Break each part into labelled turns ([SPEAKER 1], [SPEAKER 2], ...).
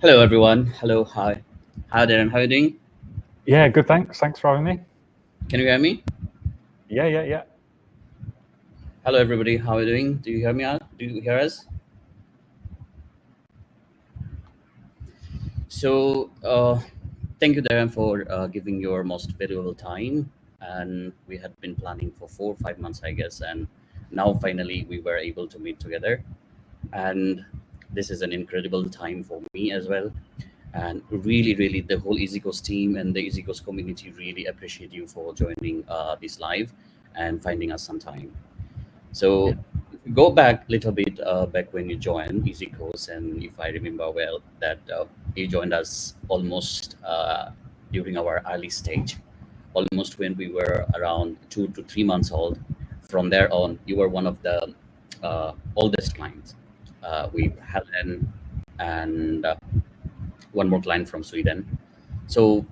[SPEAKER 1] Hello, everyone. Hello, hi. Hi, Darren. How are you doing?
[SPEAKER 2] Yeah, good. Thanks. Thanks for having me.
[SPEAKER 1] Can you hear me?
[SPEAKER 2] Yeah.
[SPEAKER 1] Hello, everybody. How are you doing? Do you hear me out? Do you hear us? So, thank you, Darren, for giving your most valuable time. And we had been planning for 4 or 5 months, I guess. And now finally we were able to meet together. And this is an incredible time for me as well. And really, the whole EzyCourse team and the EzyCourse community really appreciate you for joining this live and finding us some time.
[SPEAKER 2] Yeah.
[SPEAKER 1] So go back a little bit back when you joined EzyCourse, and if I remember well, that you joined us almost during our early stage, almost when we were around 2 to 3 months old. From there on, you were one of the oldest clients. We Helen and one more client from Sweden. So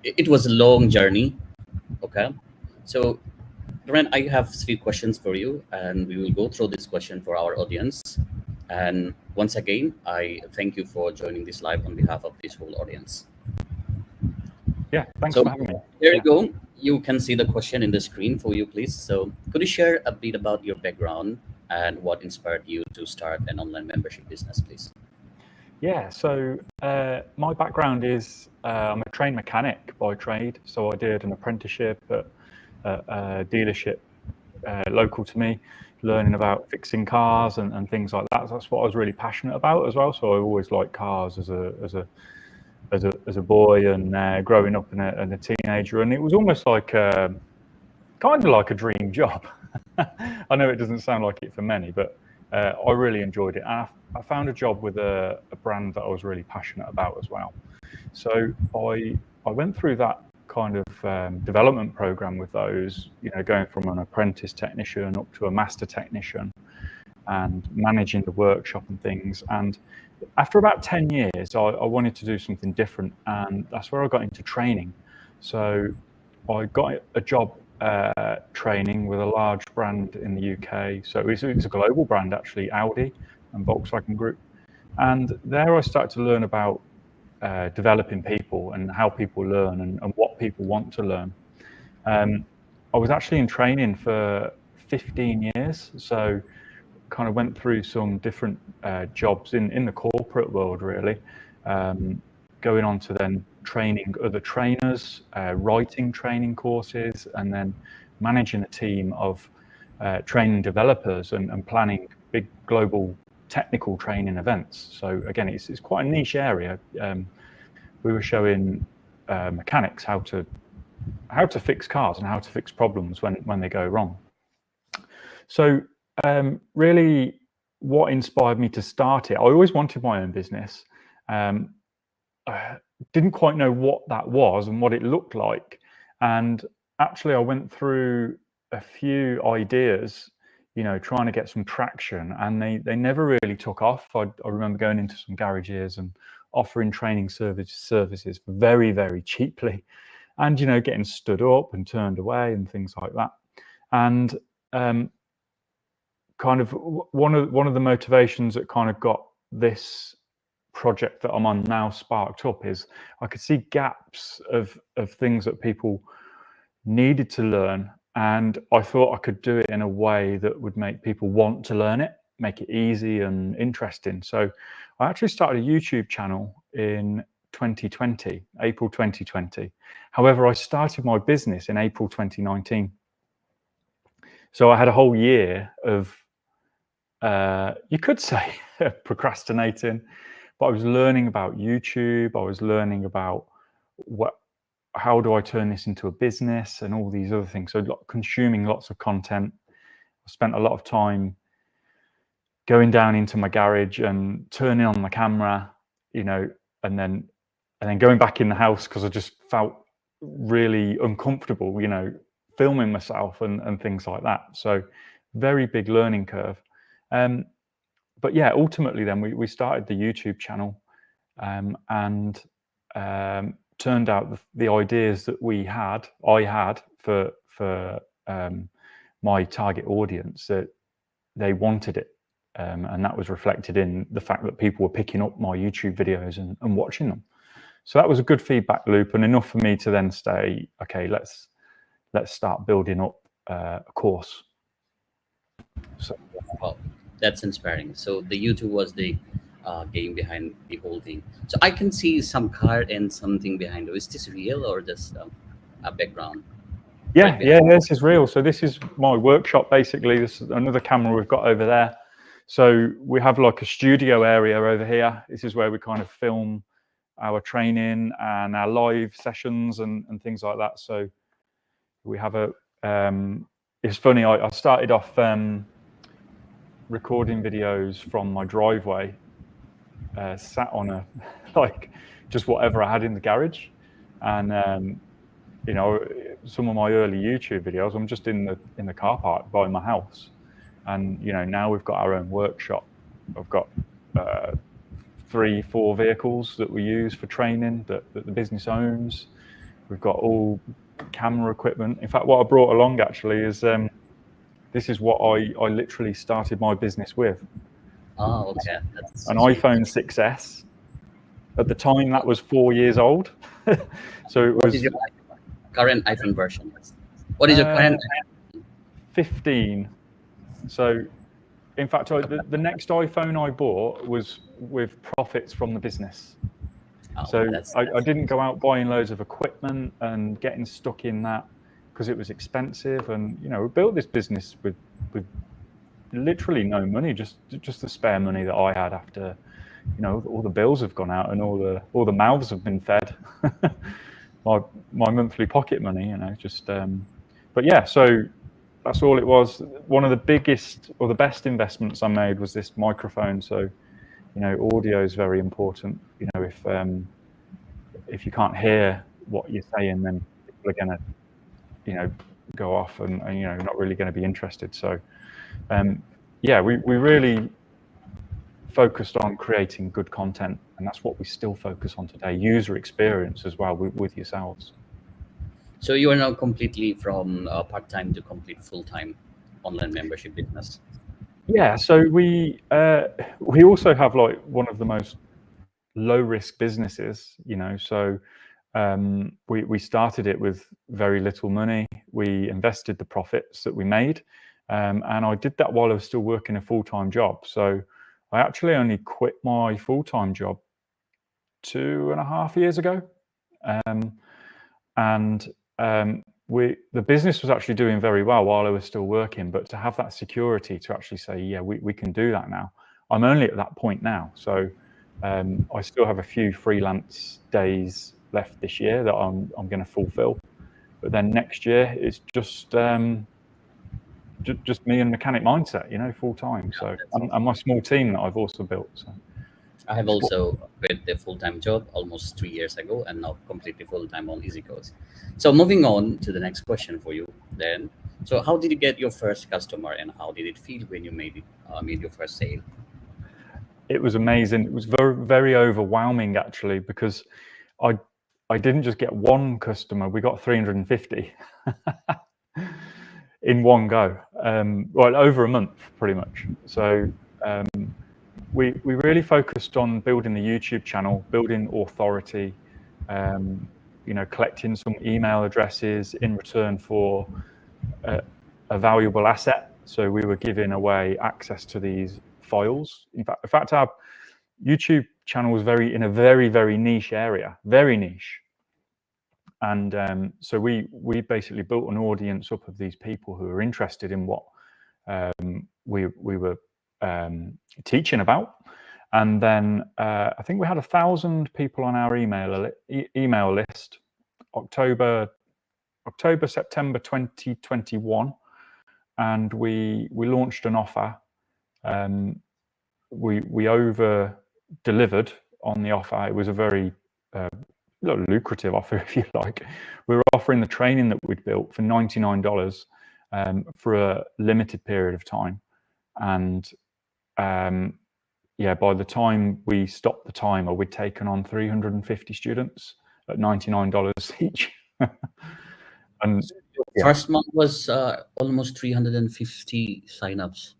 [SPEAKER 1] it was a long journey. Okay, so Darren, I have three questions for you, and we will go through this question for our audience. And once again, I thank you for joining this live on behalf of this whole audience.
[SPEAKER 2] Yeah. Thanks
[SPEAKER 1] So
[SPEAKER 2] for having me.
[SPEAKER 1] here you
[SPEAKER 2] Yeah.
[SPEAKER 1] go. You can see the question in the screen for you, please. So could you share a bit about your background and what inspired you to start an online membership business, please?
[SPEAKER 2] Yeah. So my background is I'm a trained mechanic by trade. So I did an apprenticeship at a dealership local to me, learning about fixing cars and things like that. That's what I was really passionate about as well. So I always liked cars as a boy and growing up and a teenager. And it was almost like kind of like a dream job. I know it doesn't sound like it for many, but I really enjoyed it. And I found a job with a brand that I was really passionate about as well. So I went through that kind of development program with those, going from an apprentice technician up to a master technician and managing the workshop and things. And after about 10 years, I wanted to do something different. And that's where I got into training. So I got a job training with a large brand in the UK. So it's a global brand, actually, Audi and Volkswagen Group. And there I started to learn about developing people and how people learn and what people want to learn. I was actually in training for 15 years. So kind of went through some different jobs in the corporate world, really, going on to then training other trainers, writing training courses, and then managing a team of training developers and planning big global technical training events. So again, it's quite a niche area. We were showing mechanics how to fix cars and how to fix problems when they go wrong. So really, what inspired me to start it? I always wanted my own business. I didn't quite know what that was and what it looked like. And actually, I went through a few ideas, trying to get some traction, and they never really took off. I remember going into some garages and offering training services very, very cheaply, and getting stood up and turned away and things like that. And kind of one of the motivations that kind of got this project that I'm on now sparked up is I could see gaps of things that people needed to learn, and I thought I could do it in a way that would make people want to learn it, make it easy and interesting. So I actually started a YouTube channel in 2020, April 2020. However, I started my business in April 2019. So I had a whole year of you could say procrastinating, but I was learning about YouTube. I was learning about how do I turn this into a business and all these other things. So consuming lots of content. I spent a lot of time going down into my garage and turning on the camera, and then going back in the house because I just felt really uncomfortable, filming myself and things like that. So very big learning curve. But yeah, ultimately then we started the YouTube channel, and turned out the ideas that I had for my target audience, that they wanted it. And that was reflected in the fact that people were picking up my YouTube videos and watching them. So that was a good feedback loop, and enough for me to then say, okay, let's start building up a course. So
[SPEAKER 1] Wow, that's inspiring. So the YouTube was the game behind the whole thing. So I can see some car and something behind it. Is this real or just a background?
[SPEAKER 2] yeah,
[SPEAKER 1] behind?
[SPEAKER 2] this is real. So this is my workshop, basically. This is another camera we've got over there. So we have like a studio area over here. This is where we kind of film our training and our live sessions and things like that. So we have a, it's funny, I started off recording videos from my driveway, sat on a, like, just whatever I had in the garage. And, you know, some of my early YouTube videos, I'm just in the car park by my house. And, you know, now we've got our own workshop. I've got 3-4 vehicles that we use for training that the business owns. We've got all camera equipment. In fact, what I brought along actually is this is what I literally started my business with.
[SPEAKER 1] Oh, okay. That's
[SPEAKER 2] An
[SPEAKER 1] sweet.
[SPEAKER 2] iPhone 6S. At the time, that was 4 years old. So it
[SPEAKER 1] What
[SPEAKER 2] was
[SPEAKER 1] is your current iPhone version? What is your current?
[SPEAKER 2] 15. So, in fact, the next iPhone I bought was with profits from the business.
[SPEAKER 1] Oh,
[SPEAKER 2] So
[SPEAKER 1] that's
[SPEAKER 2] I didn't go out buying loads of equipment and getting stuck in that because it was expensive. And, you know, we built this business with literally no money, just the spare money that I had after, you know, all the bills have gone out and all the mouths have been fed. my monthly pocket money, you know, just but yeah, so that's all it was. One of the biggest or the best investments I made was this microphone. So, you know, audio is very important. You know, if you can't hear what you're saying, then people are going to, you know, go off and you know, not really going to be interested. So, yeah, we really focused on creating good content, and that's what we still focus on today. User experience as well with yourselves.
[SPEAKER 1] So you are now completely from part-time to complete full-time online membership business.
[SPEAKER 2] Yeah, so we also have like one of the most low-risk businesses, you know. So we started it with very little money. We invested the profits that we made, and I did that while I was still working a full-time job. So I actually only quit my full-time job 2.5 years ago, and the business was actually doing very well while I was still working. But to have that security to actually say, yeah, we can do that now. I'm only at that point now, so I still have a few freelance days left this year that I'm going to fulfill. But then next year it's just me and Mechanic Mindset, you know, full time. So and my small team that I've also built. So
[SPEAKER 1] I have also quit the full-time job almost 3 years ago and now completely full-time on EzyCourse. So moving on to the next question for you, then. So how did you get your first customer and how did it feel when you made your first sale?
[SPEAKER 2] it was amazing. It was very, very overwhelming actually, because I didn't just get one customer, we got 350 in one go, well, over a month pretty much. So we really focused on building the YouTube channel, building authority, you know, collecting some email addresses in return for a valuable asset. So we were giving away access to these files. In fact, our YouTube channel was in a very, very niche area, very niche. And so we basically built an audience up of these people who were interested in what we were teaching about. And then I think we had 1,000 people on our email list, October, September 2021, and we launched an offer. We over delivered on the offer. It was a very lucrative offer, if you like. We were offering the training that we'd built for $99 for a limited period of time, and yeah, by the time we stopped the timer, we'd taken on 350 students at $99 each. And
[SPEAKER 1] First month was almost 350 signups.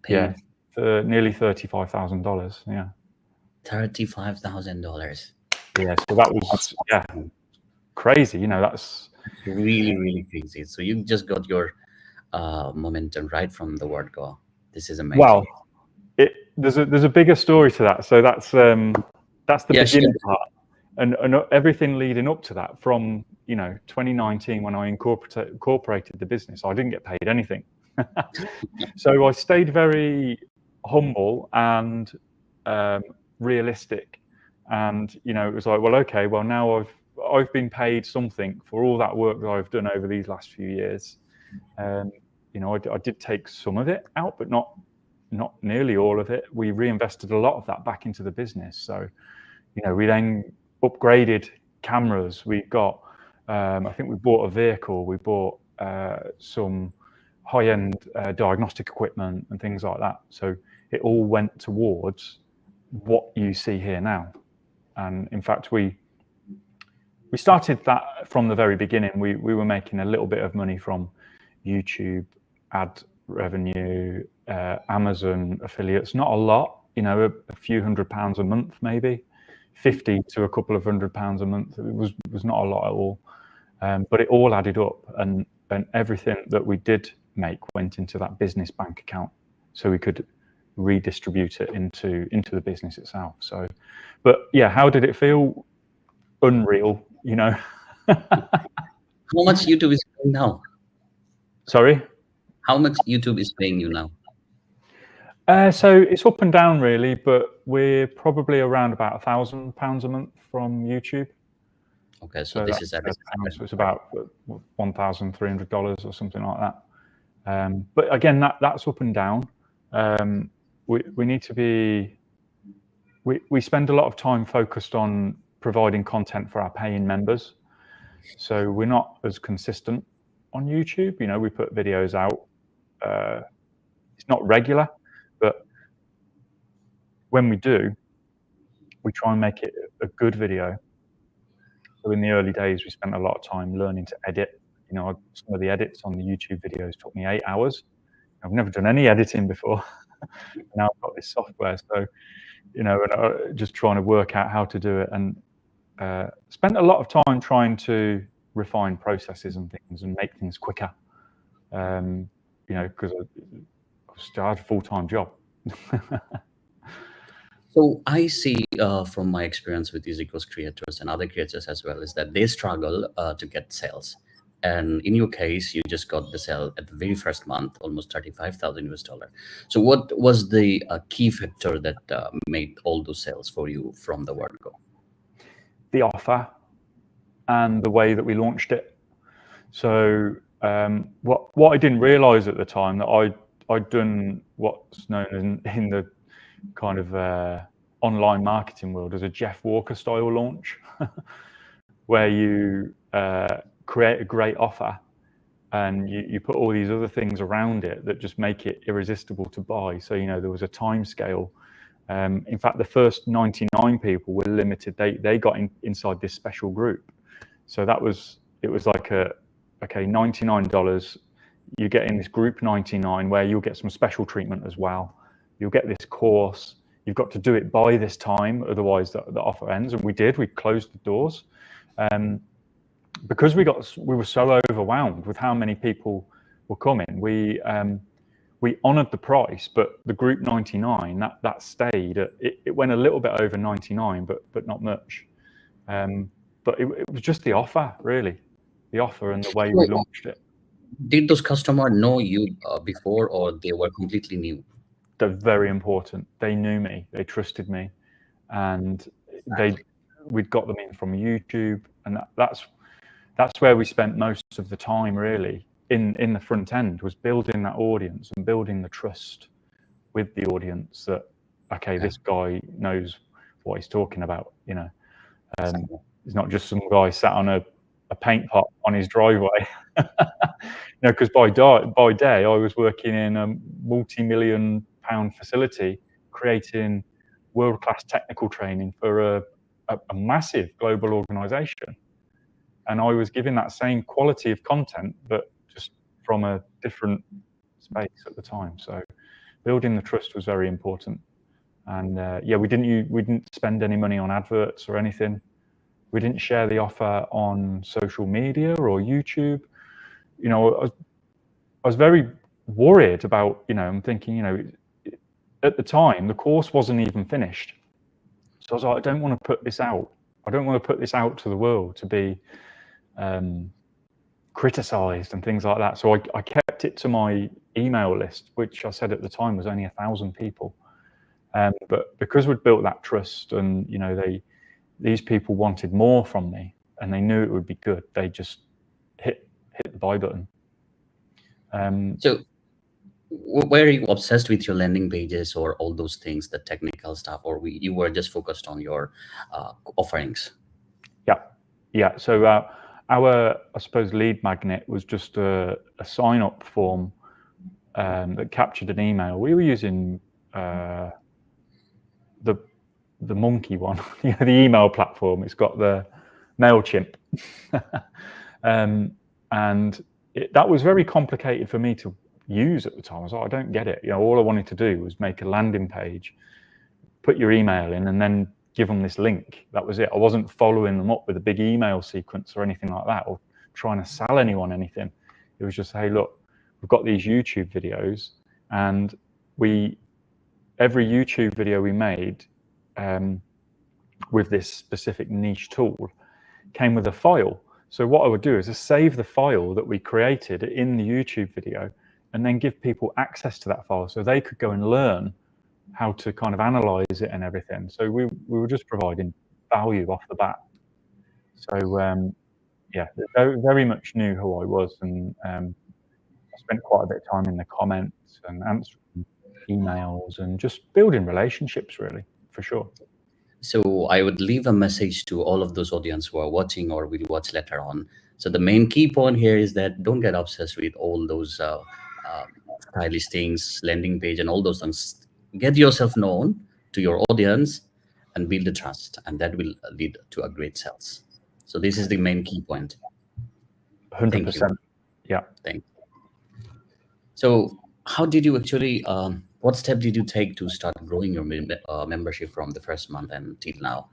[SPEAKER 2] yeah, nearly $35,000. Yeah.
[SPEAKER 1] $35,000.
[SPEAKER 2] Yeah. So that was crazy. You know, that's
[SPEAKER 1] Really, really crazy. So you just got your momentum right from the word go. This is amazing.
[SPEAKER 2] well. There's a bigger story to that. So that's the
[SPEAKER 1] Yeah, sure.
[SPEAKER 2] beginning part, and everything leading up to that. From 2019 when I incorporated the business, I didn't get paid anything. So I stayed very humble and realistic, and it was like, well, okay, well now I've been paid something for all that work that I've done over these last few years. I did take some of it out, but not nearly all of it. We reinvested a lot of that back into the business. So, we then upgraded cameras. We got, I think we bought a vehicle. We bought some high-end diagnostic equipment and things like that. So it all went towards what you see here now. And in fact, we started that from the very beginning. We were making a little bit of money from YouTube ad revenue, Amazon affiliates, not a lot, a few £100 a month, maybe 50 to a couple of £100 a month. It was not a lot at all, but it all added up, and everything that we did make went into that business bank account, so we could redistribute it into the business itself. So, but yeah, how did it feel? Unreal,
[SPEAKER 1] How much YouTube is paying now?
[SPEAKER 2] Sorry?
[SPEAKER 1] How much YouTube is paying you now?
[SPEAKER 2] So it's up and down really, but we're probably around about £1,000 a month from YouTube.
[SPEAKER 1] Okay, so this is at
[SPEAKER 2] so it's about $1,300 or something like that. But again, that's up and down. We need to be. We spend a lot of time focused on providing content for our paying members, so we're not as consistent on YouTube. We put videos out. It's not regular, but when we do, we try and make it a good video. So in the early days, we spent a lot of time learning to edit. Some of the edits on the YouTube videos took me 8 hours. I've never done any editing before. Now I've got this software, so and just trying to work out how to do it, and spent a lot of time trying to refine processes and things and make things quicker. Because I still had a full-time job.
[SPEAKER 1] So I see from my experience with EzyCourse creators and other creators as well, is that they struggle to get sales. And in your case, you just got the sale at the very first month, almost $35,000. So what was the key factor that made all those sales for you from the word go?
[SPEAKER 2] The offer and the way that we launched it. So what I didn't realize at the time, that I'd done what's known in the kind of online marketing world as a Jeff Walker style launch, where you create a great offer and you put all these other things around it that just make it irresistible to buy. So there was a time scale. In fact, the first 99 people were limited. They got inside this special group. So it was like $99. You get in this group 99 where you'll get some special treatment as well. You'll get this course. You've got to do it by this time, otherwise the offer ends. And we did. We closed the doors because we were so overwhelmed with how many people were coming. We honoured the price, but the group 99 that stayed. It went a little bit over 99, but not much. But it was just the offer, really, the offer and the way we launched it.
[SPEAKER 1] Did those customers know you before, or they were completely new?
[SPEAKER 2] They're very important. They knew me, they trusted me, and we'd got them in from YouTube, and that's where we spent most of the time, really, in the front end, was building that audience and building the trust with the audience that, okay, this guy knows what he's talking about. He's not just some guy sat on a paint pot on his driveway. Because by day I was working in a multi-million-pound facility, creating world-class technical training for a massive global organization, and I was giving that same quality of content, but just from a different space at the time. So building the trust was very important. And yeah, we didn't spend any money on adverts or anything. We didn't share the offer on social media or YouTube. You know, I was very worried about, you know, I'm thinking, you know, at the time, the course wasn't even finished. So I was like, I don't want to put this out. I don't want to put this out to the world to be criticized and things like that. So I kept it to my email list, which I said at the time was only 1,000 people. But because we'd built that trust, and you know, these people wanted more from me, and they knew it would be good, they just hit the buy button.
[SPEAKER 1] So were you obsessed with your landing pages or all those things, the technical stuff, or you were just focused on your offerings?
[SPEAKER 2] Yeah. So our, I suppose, lead magnet was just a sign-up form that captured an email. We were using the monkey one, you know, the email platform. It's got the MailChimp, and that was very complicated for me to use at the time. I was like, I don't get it. You know, all I wanted to do was make a landing page, put your email in, and then give them this link. That was it. I wasn't following them up with a big email sequence or anything like that, or trying to sell anyone anything. It was just, hey, look, we've got these YouTube videos, and every YouTube video we made with this specific niche tool came with a file. So what I would do is just save the file that we created in the YouTube video, and then give people access to that file so they could go and learn how to kind of analyze it and everything. So we were just providing value off the bat. So yeah, they very much knew who I was, and I spent quite a bit of time in the comments and answering emails and just building relationships, really, for sure.
[SPEAKER 1] So I would leave a message to all of those audience who are watching or will watch later on. So the main key point here is that don't get obsessed with all those stylish things, landing page, and all those things. Get yourself known to your audience and build the trust, and that will lead to a great sales. So this is the main key point.
[SPEAKER 2] 100%. Yeah.
[SPEAKER 1] Thank you. So how did you actually, what step did you take to start growing your membership from the first month until now?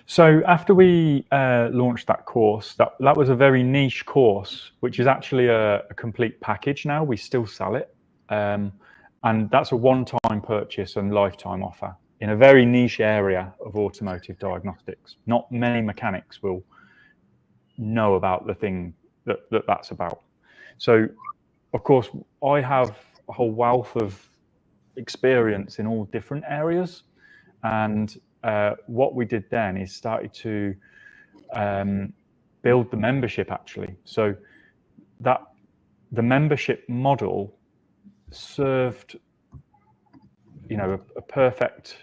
[SPEAKER 2] So after we launched that course, that was a very niche course, which is actually a complete package now. We still sell it. And that's a one-time purchase and lifetime offer in a very niche area of automotive diagnostics. Not many mechanics will know about the thing that's about. So, of course, I have a whole wealth of experience in all different areas. And what we did then is started to build the membership, actually. So that the membership model served, you know, a perfect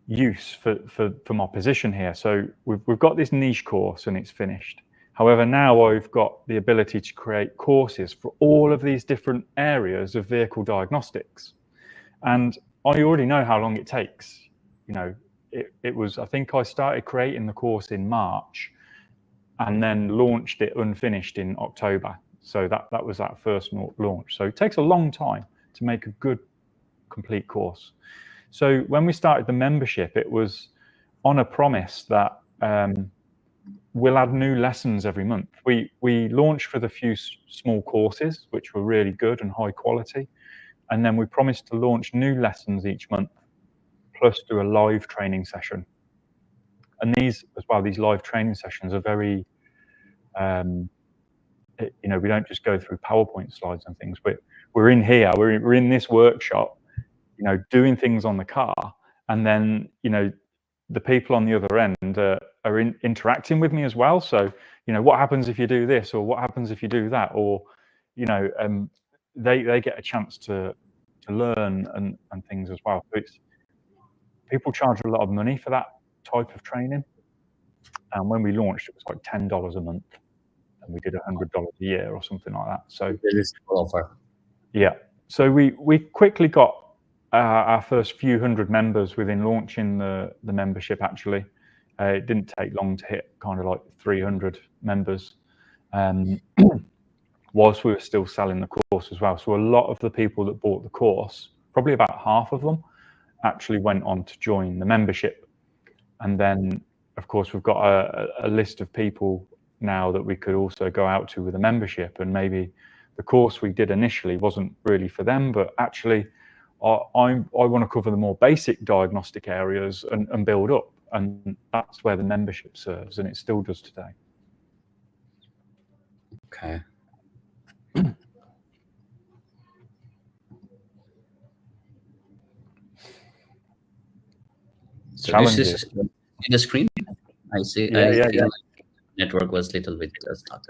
[SPEAKER 2] use for my position here. So we've got this niche course and it's finished. However, now I've got the ability to create courses for all of these different areas of vehicle diagnostics, and I already know how long it takes. You know, it was, I think I started creating the course in March and then launched it unfinished in October. So that was that first launch. So it takes a long time to make a good, complete course. So when we started the membership, it was on a promise that we'll add new lessons every month. We launched with a few small courses, which were really good and high quality. And then we promised to launch new lessons each month, plus do a live training session. And these live training sessions are very, you know, we don't just go through PowerPoint slides and things, but we're in here, we're in this workshop, you know, doing things on the car. And then, you know, the people on the other end are interacting with me as well. So, you know, what happens if you do this, or what happens if you do that, or, you know, they get a chance to learn and things as well. So people charge a lot of money for that type of training. And when we launched, it was like $10 a month, and we did $100 a year or something like that. So
[SPEAKER 1] offer.
[SPEAKER 2] Yeah. So we quickly got our first few hundred members within launching the membership. Actually, it didn't take long to hit kind of like 300 members. whilst we were still selling the course as well. So a lot of the people that bought the course, probably about half of them, actually went on to join the membership. And then, of course, we've got a list of people now that we could also go out to with a membership, and maybe the course we did initially wasn't really for them, but actually I want to cover the more basic diagnostic areas and build up, and that's where the membership serves, and it still does today.
[SPEAKER 1] Okay. So
[SPEAKER 2] Challenges.
[SPEAKER 1] this is the screen. I see.
[SPEAKER 2] Yeah,
[SPEAKER 1] I feel like network was a little bit stuck.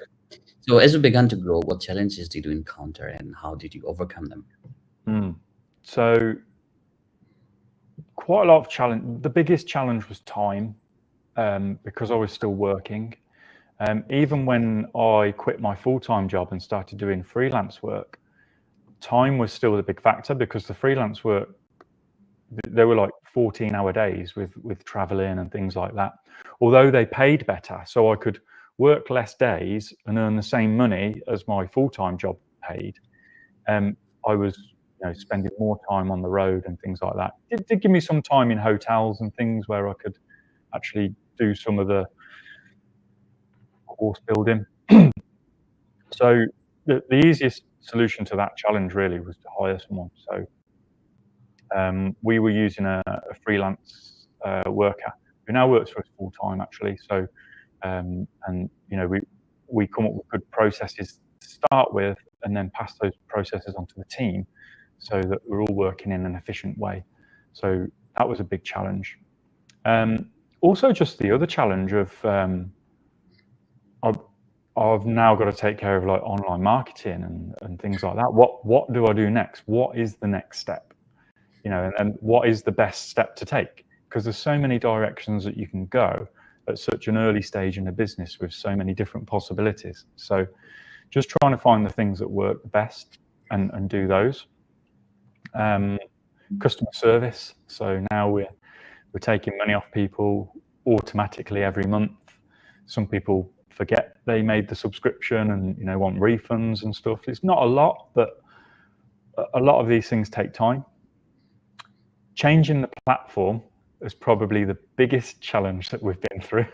[SPEAKER 1] So as you began to grow, what challenges did you encounter and how did you overcome them?
[SPEAKER 2] So quite a lot of challenge. The biggest challenge was time, because I was still working. Even when I quit my full-time job and started doing freelance work, time was still the big factor, because the freelance work, they were like 14-hour days with traveling and things like that. Although they paid better, so I could work less days and earn the same money as my full-time job paid. I was, spending more time on the road and things like that. It did give me some time in hotels and things where I could actually do some of the course building. So the easiest solution to that challenge really was to hire someone. So we were using a freelance worker who now works for us full time, actually. So and we come up with good processes to start with, and then pass those processes onto the team, so that we're all working in an efficient way. So that was a big challenge. Also, just the other challenge of I've now got to take care of like online marketing and things like that. What do I do next? What is the next step? And what is the best step to take? Because there's so many directions that you can go at such an early stage in a business with so many different possibilities. So just trying to find the things that work best and do those. Customer service. So now we're taking money off people automatically every month. Some people forget they made the subscription and want refunds and stuff. It's not a lot, but a lot of these things take time. Changing the platform is probably the biggest challenge that we've been through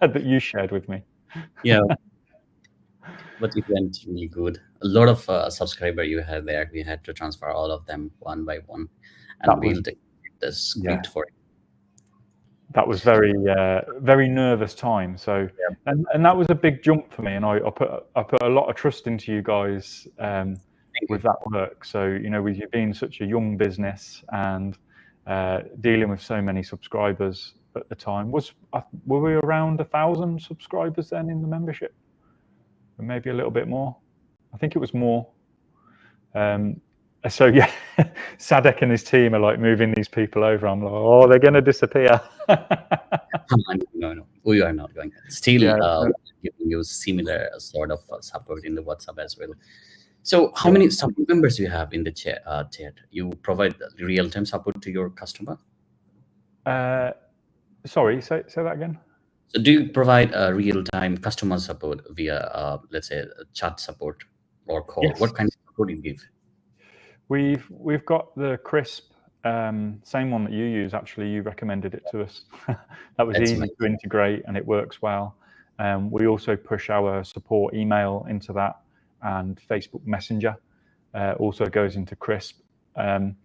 [SPEAKER 2] that you shared with me.
[SPEAKER 1] Yeah. But it went really good. A lot of subscriber you had there. We had to transfer all of them one by one and build the script for it.
[SPEAKER 2] That was very nervous time. So and that was a big jump for me. And I put a lot of trust into you guys with that work. So with you being such a young business and dealing with so many subscribers at the time, were we around 1,000 subscribers then in the membership? Or maybe a little bit more. I think it was more. So yeah, Sadek and his team are like moving these people over. I'm like, oh, they're going to disappear.
[SPEAKER 1] No, we are not going. Still giving you similar sort of support in the WhatsApp as well. So how many support members do you have in the chat? You provide real-time support to your customer?
[SPEAKER 2] Sorry, say that again.
[SPEAKER 1] So do you provide real-time customer support via, let's say, chat support or call? Yes. What kind of support do you give?
[SPEAKER 2] We've got the Crisp, same one that you use. Actually, you recommended it to us. That was easy to integrate and it works well. We also push our support email into that, and Facebook Messenger also goes into Crisp. And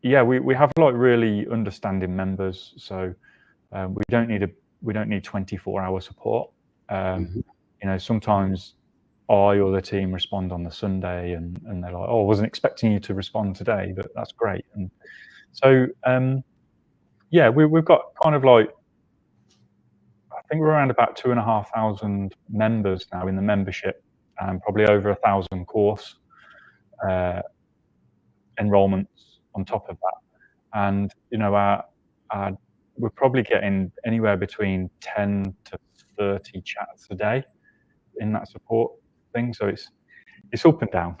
[SPEAKER 2] yeah, we have like really understanding members, so we don't need 24-hour support. Sometimes I or the team respond on the Sunday and they're like, oh, I wasn't expecting you to respond today, but that's great. And so yeah, we've got kind of like, I think we're around about 2,500 members now in the membership, and probably over 1,000 course enrollments on top of that. And we're probably getting anywhere between 10 to 30 chats a day in that support thing. So it's up and down.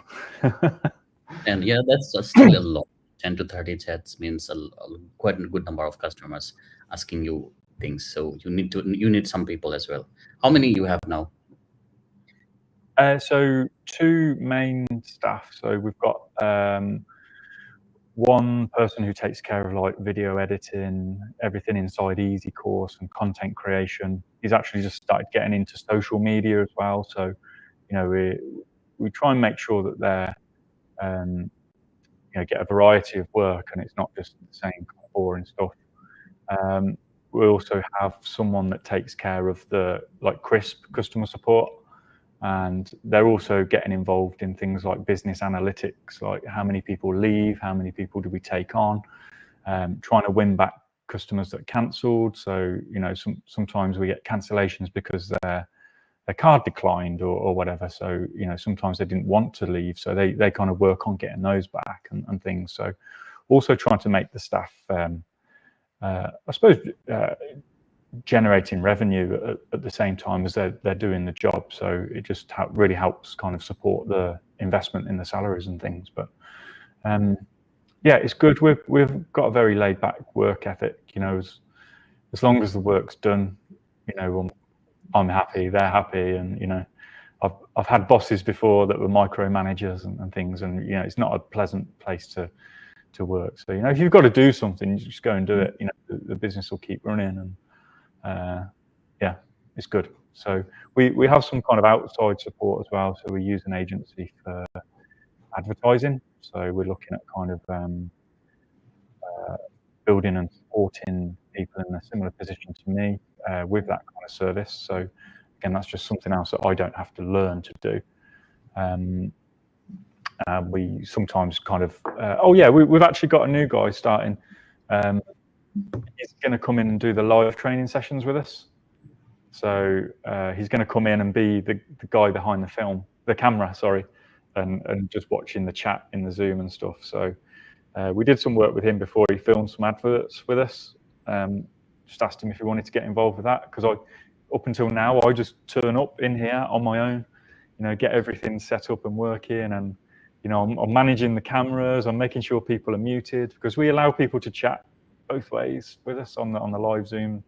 [SPEAKER 1] And yeah, that's still a lot. 10 to 30 chats means quite a good number of customers asking you things. So you need some people as well. How many you have now?
[SPEAKER 2] So 2 main staff. So we've got one person who takes care of like video editing, everything inside EzyCourse and content creation. He's actually just started getting into social media as well. So, you know, we try and make sure that they're get a variety of work and it's not just the same boring stuff. We also have someone that takes care of the crisp customer support, and they're also getting involved in things like business analytics, like how many people leave, how many people do we take on, trying to win back customers that cancelled. So sometimes we get cancellations because their card declined or whatever. So sometimes they didn't want to leave, so they kind of work on getting those back and things. So also trying to make the staff I suppose generating revenue at the same time as they're doing the job. So it just really helps kind of support the investment in the salaries and things. But yeah, it's good. We've got a very laid back work ethic. As long as the work's done, I'm happy, they're happy, and I've had bosses before that were micromanagers and things, and it's not a pleasant place to work. So if you've got to do something, you just go and do it. The business will keep running, and yeah, it's good. So we have some kind of outside support as well. So we use an agency for advertising. So we're looking at kind of building and supporting people in a similar position to me with that kind of service. So again, that's just something else that I don't have to learn to do. We sometimes kind of we've actually got a new guy starting. He's going to come in and do the live training sessions with us. So he's going to come in and be the guy behind the camera, and just watching the chat in the Zoom and stuff. So we did some work with him before he filmed some adverts with us. Just asked him if he wanted to get involved with that, because up until now I just turn up in here on my own, get everything set up and working, and I'm managing the cameras, I'm making sure people are muted, because we allow people to chat both ways with us on the live Zoom.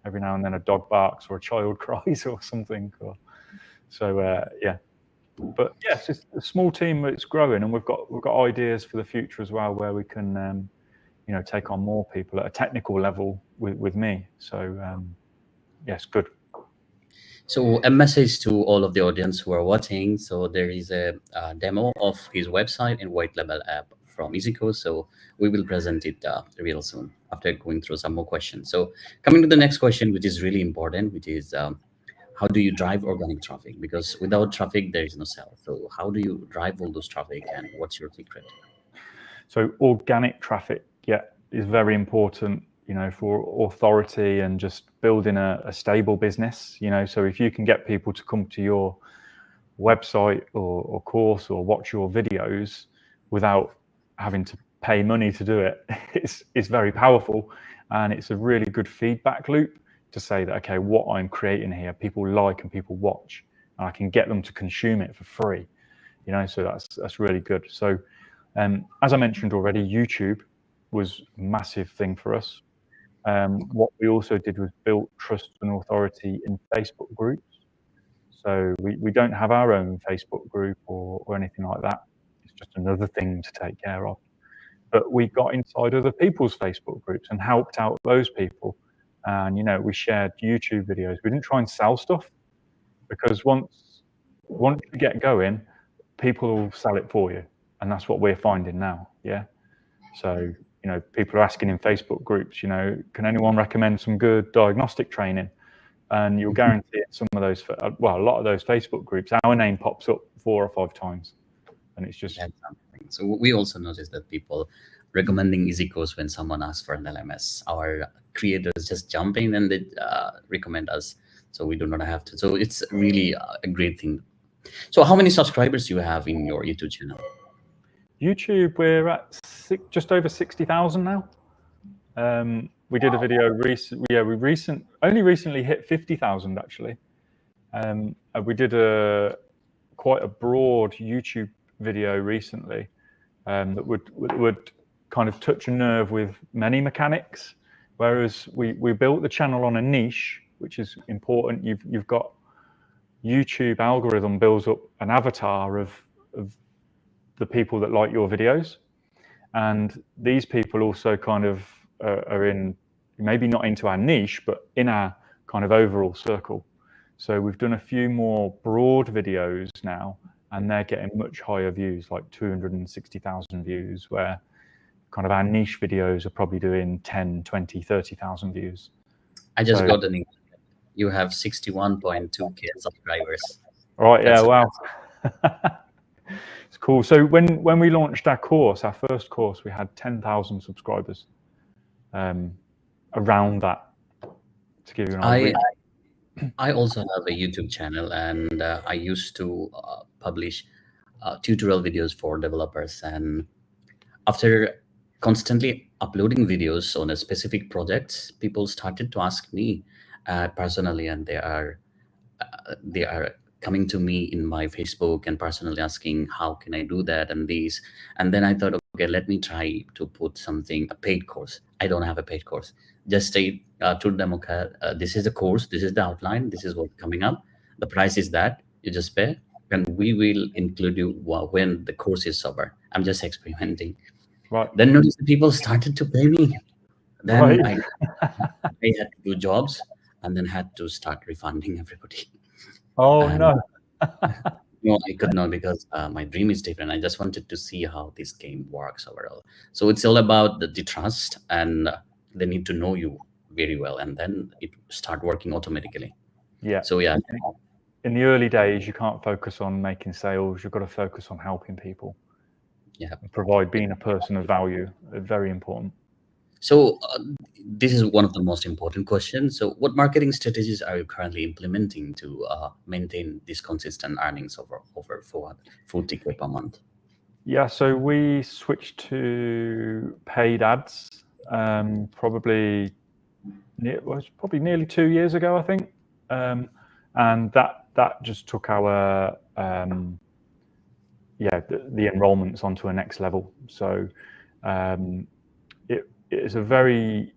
[SPEAKER 2] Every now and then a dog barks or a child cries or something. Yeah. But yes, it's a small team, but it's growing, and we've got ideas for the future as well, where we can take on more people at a technical level with me. So yes, good.
[SPEAKER 1] So a message to all of the audience who are watching. So there is a demo of his website and white label app from EzyCourse. So we will present it real soon after going through some more questions. So coming to the next question, which is really important, which is how do you drive organic traffic? Because without traffic, there is no sale. So how do you drive all those traffic, and what's your secret?
[SPEAKER 2] So organic traffic, is very important, for authority and just building a stable business. So if you can get people to come to your website or course or watch your videos without having to pay money to do it, it's very powerful, and it's a really good feedback loop to say that, okay, what I'm creating here, people like and people watch, and I can get them to consume it for free. So that's really good. So as I mentioned already, YouTube was a massive thing for us. What we also did was built trust and authority in Facebook groups. So we don't have our own Facebook group or anything like that. It's just another thing to take care of. But we got inside other people's Facebook groups and helped out those people. And, we shared YouTube videos. We didn't try and sell stuff, because once you get going, people will sell it for you. And that's what we're finding now. Yeah. So, people are asking in Facebook groups, can anyone recommend some good diagnostic training? And you'll guarantee it, some of those, a lot of those Facebook groups, our name pops up 4 or 5 times. And it's just...
[SPEAKER 1] So we also noticed that people recommending EzyCourse when someone asks for an LMS. Our creators just jump in and they recommend us, so we do not have to. So it's really a great thing. So how many subscribers do you have in your YouTube channel?
[SPEAKER 2] YouTube, we're at just over 60,000 now. We did a video only recently hit 50,000 actually. We did quite a broad YouTube video recently that would kind of touch a nerve with many mechanics, whereas we built the channel on a niche, which is important. You've got YouTube algorithm builds up an avatar of the people that like your videos, and these people also kind of are in, maybe not into our niche, but in our kind of overall circle. So we've done a few more broad videos now, and they're getting much higher views, like 260,000 views, where kind of our niche videos are probably doing 10, 20, 30,000 views.
[SPEAKER 1] I just
[SPEAKER 2] So,
[SPEAKER 1] got an email. You have 61.2K subscribers.
[SPEAKER 2] right, yeah,
[SPEAKER 1] That's
[SPEAKER 2] wow. It's cool. So when we launched our course, our first course, we had 10,000 subscribers. Around that, to give you an idea.
[SPEAKER 1] I also have a YouTube channel, and I used to publish tutorial videos for developers. And after constantly uploading videos on a specific projects, people started to ask me personally, and they are coming to me in my Facebook and personally asking how can I do that and these. And then I thought, okay, let me try to put a paid course. I don't have a paid course. Just say to them, okay, this is the course, this is the outline, this is what's coming up. The price is that you just pay, and we will include you when the course is over. I'm just experimenting.
[SPEAKER 2] Right.
[SPEAKER 1] Then notice the people started to pay me. Then
[SPEAKER 2] Right.
[SPEAKER 1] I had to do jobs, and then had to start refunding everybody.
[SPEAKER 2] Oh,
[SPEAKER 1] And
[SPEAKER 2] no.
[SPEAKER 1] no, I could not, because my dream is different. I just wanted to see how this game works overall. So it's all about the trust, and they need to know you very well, and then it start working automatically.
[SPEAKER 2] Yeah.
[SPEAKER 1] So yeah,
[SPEAKER 2] In the early days, you can't focus on making sales. You've got to focus on helping people.
[SPEAKER 1] yeah.
[SPEAKER 2] And provide, being a person of value. Very important.
[SPEAKER 1] So this is one of the most important questions. So what marketing strategies are you currently implementing to maintain this consistent earnings over 40K per month?
[SPEAKER 2] Yeah, so we switched to paid ads probably nearly 2 years ago, I think, and that just took our the enrollments onto a next level. So it is a very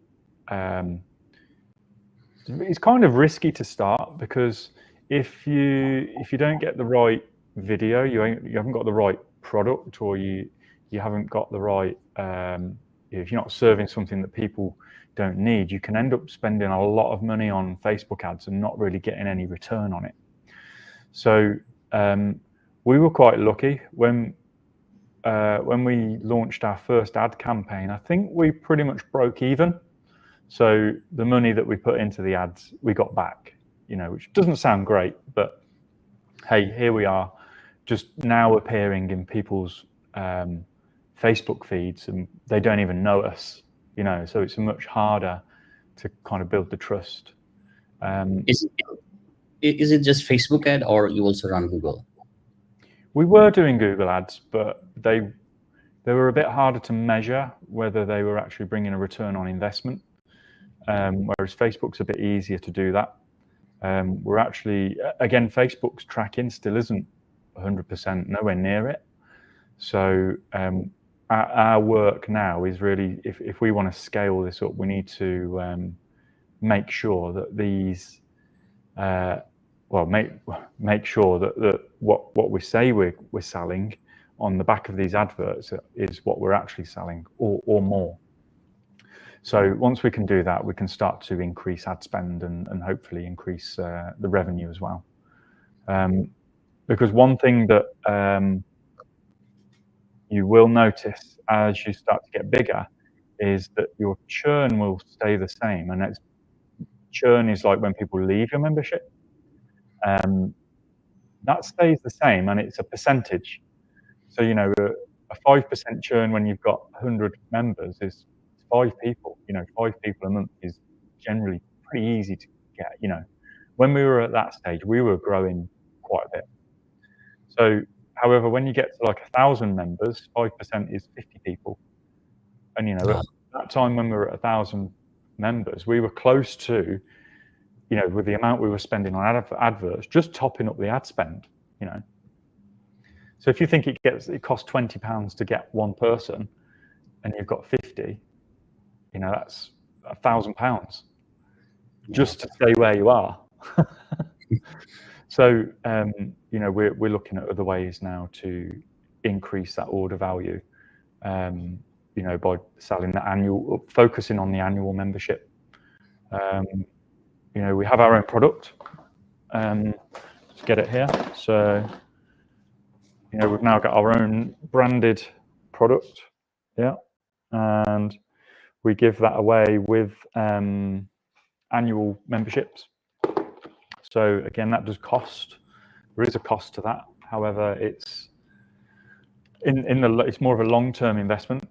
[SPEAKER 2] it's kind of risky to start, because if you don't get the right video, you haven't got the right product, or you haven't got the right if you're not serving something that people don't need, you can end up spending a lot of money on Facebook ads and not really getting any return on it. So we were quite lucky when we launched our first ad campaign. I think we pretty much broke even. So the money that we put into the ads, we got back, which doesn't sound great, but hey, here we are, just now appearing in people's Facebook feeds, and they don't even know us, so it's much harder to kind of build the trust.
[SPEAKER 1] Is it just Facebook ad, or you also run Google?
[SPEAKER 2] We were doing Google ads, but they were a bit harder to measure whether they were actually bringing a return on investment, whereas Facebook's a bit easier to do that. We're actually, again, Facebook's tracking still isn't 100%, nowhere near it. So our work now is really, if we want to scale this up, we need to make sure that these make sure that what we say we're selling on the back of these adverts is what we're actually selling, or more. So once we can do that, we can start to increase ad spend and hopefully increase the revenue as well. Because one thing that you will notice as you start to get bigger is that your churn will stay the same. And churn is like when people leave your membership. That stays the same, and it's a percentage. So, a 5% churn when you've got 100 members is 5 people. 5 people a month is generally pretty easy to get. When we were at that stage, we were growing quite a bit. So, however, when you get to like 1,000 members, 5% is 50 people. And, at that time when we were at 1,000 members, we were close to, with the amount we were spending on adverts, just topping up the ad spend, So if you think it costs £20 to get one person, and you've got 50, that's £1,000 just to stay where you are. So we're looking at other ways now to increase that order value. By selling the annual, focusing on the annual membership. We have our own product. Let's get it here. So, we've now got our own branded product. Yeah. And we give that away with annual memberships. So again, that does cost. There is a cost to that. However, it's it's more of a long-term investment.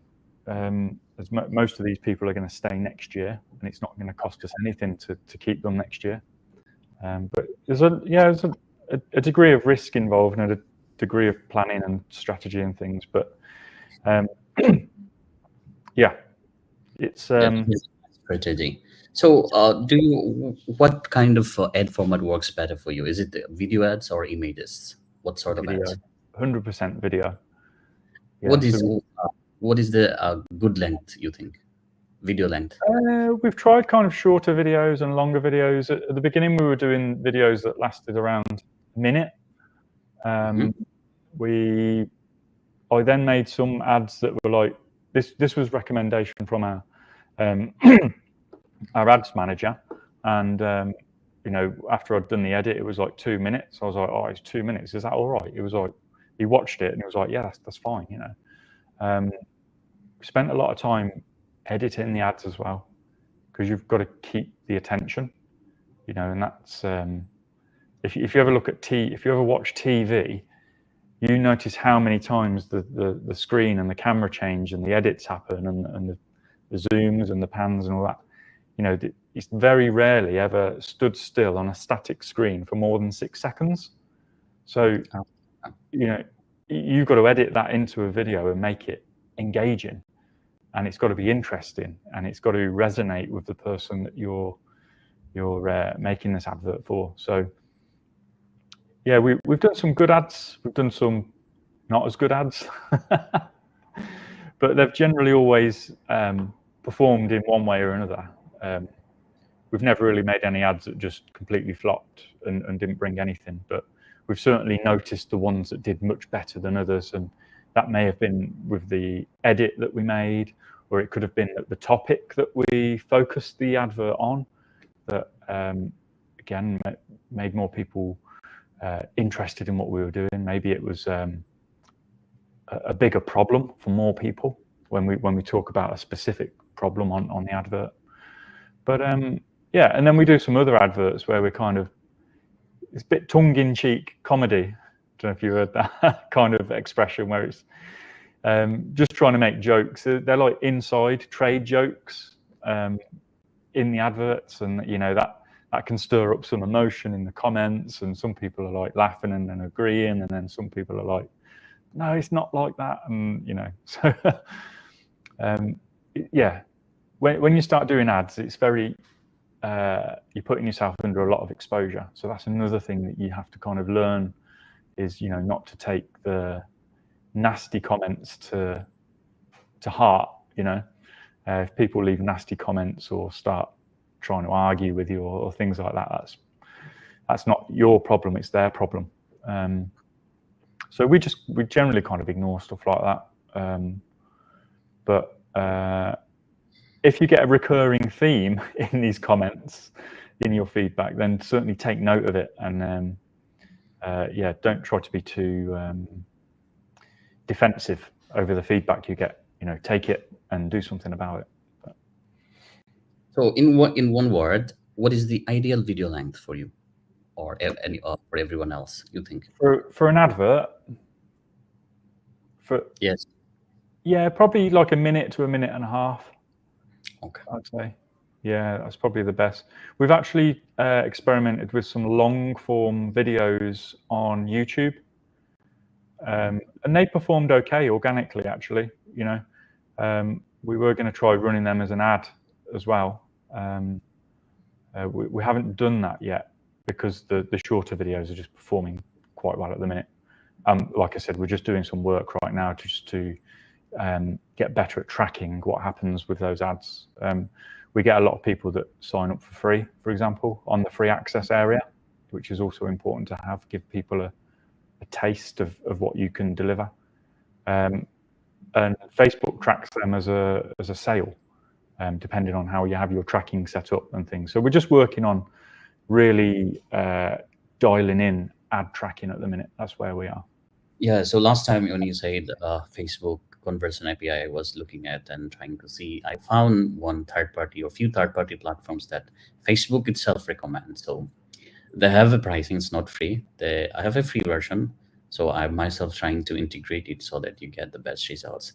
[SPEAKER 2] As most of these people are going to stay next year, and it's not going to cost us anything to keep them next year. But there's a degree of risk involved and a degree of planning and strategy and things. But yeah, it's
[SPEAKER 1] strategy. So, what kind of ad format works better for you? Is it the video ads or images? What sort of
[SPEAKER 2] video,
[SPEAKER 1] ads?
[SPEAKER 2] 100% video. Yeah,
[SPEAKER 1] what is the good length, you think? Video length?
[SPEAKER 2] We've tried kind of shorter videos and longer videos. At the beginning, we were doing videos that lasted around a minute. I then made some ads that were like this. This was recommendation from our our ads manager, and after I'd done the edit, it was like 2 minutes. I was like, oh, it's 2 minutes. Is that all right? It was like, he watched it and he was like, yeah, that's fine. We spent a lot of time editing the ads as well, because you've got to keep the attention, and that's if you ever look at if you ever watch TV, you notice how many times the screen and the camera change and the edits happen and the zooms and the pans and all that. It's very rarely ever stood still on a static screen for more than 6 seconds. So, you've got to edit that into a video and make it engaging, and it's got to be interesting, and it's got to resonate with the person that you're making this advert for. So, yeah, we've done some good ads. We've done some not as good ads, but they've generally always performed in one way or another. We've never really made any ads that just completely flopped and didn't bring anything, but we've certainly noticed the ones that did much better than others, and that may have been with the edit that we made, or it could have been the topic that we focused the advert on that again made more people interested in what we were doing. Maybe it was a bigger problem for more people when we talk about a specific problem on the advert. But yeah, and then we do some other adverts where we're kind of, it's a bit tongue-in-cheek comedy. I don't know if you heard that kind of expression, where it's just trying to make jokes. They're like inside trade jokes in the adverts, and that can stir up some emotion in the comments, and some people are like laughing and then agreeing, and then some people are like, no, it's not like that, and so yeah, when you start doing ads, it's very you're putting yourself under a lot of exposure. So that's another thing that you have to kind of learn, is not to take the nasty comments to heart. If people leave nasty comments or start trying to argue with you or things like that, that's not your problem, it's their problem. So we generally kind of ignore stuff like that. But if you get a recurring theme in these comments, in your feedback, then certainly take note of it, and yeah, don't try to be too defensive over the feedback you get. Take it and do something about it.
[SPEAKER 1] So, in one word, what is the ideal video length for you, or for everyone else, you think?
[SPEAKER 2] For an advert?
[SPEAKER 1] Yes.
[SPEAKER 2] Yeah, probably like a minute to a minute and a half.
[SPEAKER 1] Okay.
[SPEAKER 2] I'd say. Yeah, that's probably the best. We've actually experimented with some long form videos on YouTube, and they performed okay organically, actually. We were going to try running them as an ad as well. We haven't done that yet, because the shorter videos are just performing quite well at the minute. Like I said, we're just doing some work right now to get better at tracking what happens with those ads. We get a lot of people that sign up for free, for example, on the free access area. which is also important to have, give people a taste of what you can deliver. And Facebook tracks them as a sale, depending on how you have your tracking set up and things. So we're just working on really dialing in ad tracking at the minute. That's where we are.
[SPEAKER 1] Yeah. So last time when you said Facebook conversion API, I was looking at and trying to see. I found one third party or few third party platforms that Facebook itself recommends. So they have a pricing; it's not free. I have a free version, so I'm myself trying to integrate it so that you get the best results.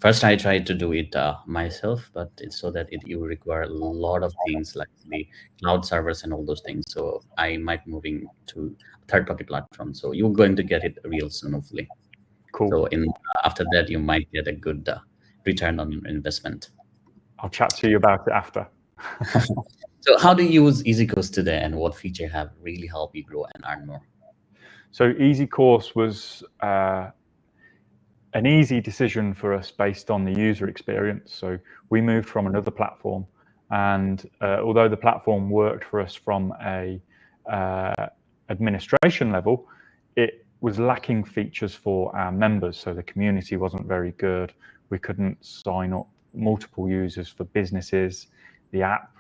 [SPEAKER 1] First, I tried to do it myself, but it's so that you require a lot of things like the cloud servers and all those things. So I might moving to third-party platform. So you're going to get it real soon, hopefully.
[SPEAKER 2] Cool.
[SPEAKER 1] So after that, you might get a good return on investment.
[SPEAKER 2] I'll chat to you about it after.
[SPEAKER 1] So how do you use EzyCourse today, and what feature have really helped you grow and earn more?
[SPEAKER 2] So EzyCourse was an easy decision for us based on the user experience. So we moved from another platform, and although the platform worked for us from a administration level, it was lacking features for our members. So the community wasn't very good. We couldn't sign up multiple users for businesses. The app,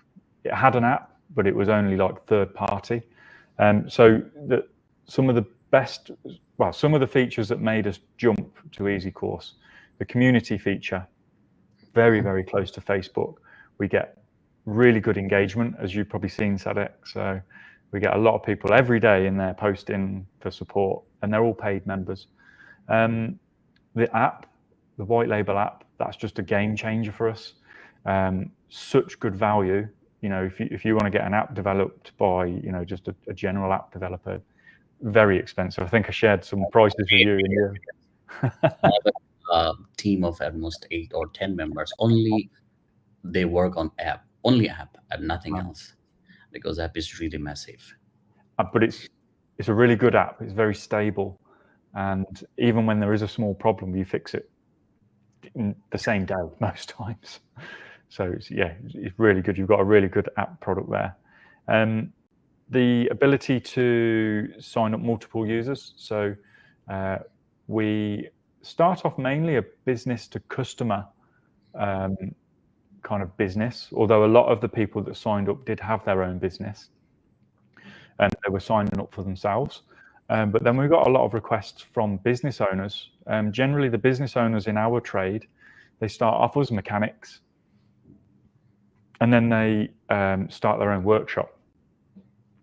[SPEAKER 2] it had an app, but it was only like third party. So some of the features that made us jump to EzyCourse, the community feature, very, very close to Facebook. We get really good engagement, as you've probably seen, Sadek. So we get a lot of people every day in there posting for support, and they're all paid members. The app, the white label app, that's just a game changer for us. Such good value. You know, if you want to get an app developed by, you know, just a general app developer, very expensive. I think I shared some prices with you.
[SPEAKER 1] I have a team of almost 8 or 10 members. Only they work on only app and nothing else, because app is really massive.
[SPEAKER 2] But it's a really good app. It's very stable, and even when there is a small problem, you fix it in the same day most times. So it's really good. You've got a really good app product there. The ability to sign up multiple users. So we start off mainly a business to customer kind of business, although a lot of the people that signed up did have their own business and they were signing up for themselves. But then we got a lot of requests from business owners. Generally, the business owners in our trade, they start off as mechanics, and then they start their own workshop,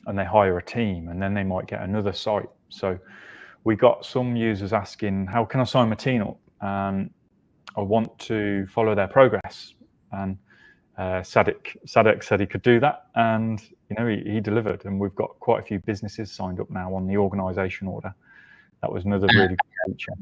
[SPEAKER 2] and they hire a team, and then they might get another site. So we got some users asking, how can I sign my team up? I want to follow their progress. And Sadek said he could do that, and you know, he delivered, and we've got quite a few businesses signed up now on the organization order. That was another really good feature.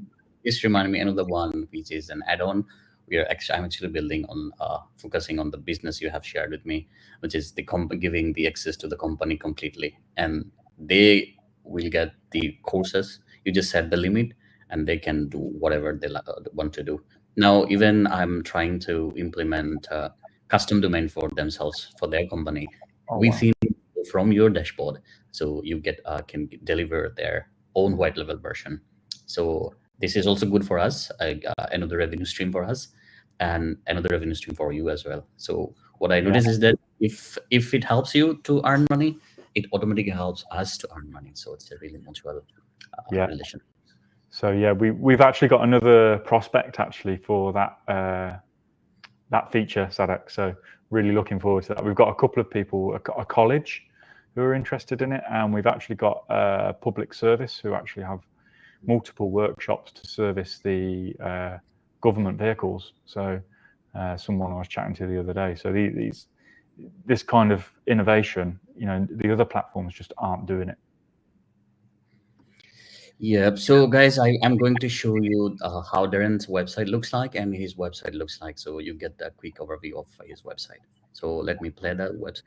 [SPEAKER 1] This reminded me another one, which is an add-on. I'm actually building on focusing on the business you have shared with me, which is giving the access to the company completely, and they will get the courses. You just set the limit, and they can do whatever they want to do. Now, even I'm trying to implement a custom domain for themselves, for their company. Within from your dashboard, so you can deliver their own white label version. So this is also good for us, another revenue stream for us, and another revenue stream for you as well. So what I noticed is that if it helps you to earn money, it automatically helps us to earn money. So it's a really mutual relation.
[SPEAKER 2] So we've actually got another prospect actually for that that feature, Sadek. So really looking forward to that. We've got a couple of people, a college who are interested in it, and we've actually got a public service who actually have multiple workshops to service the government vehicles. So someone I was chatting to the other day. So this kind of innovation, you know, the other platforms just aren't doing it.
[SPEAKER 1] Yeah. So guys, I'm going to show you how Darren's website looks like and his website looks like, so you get a quick overview of his website. So let me play that website.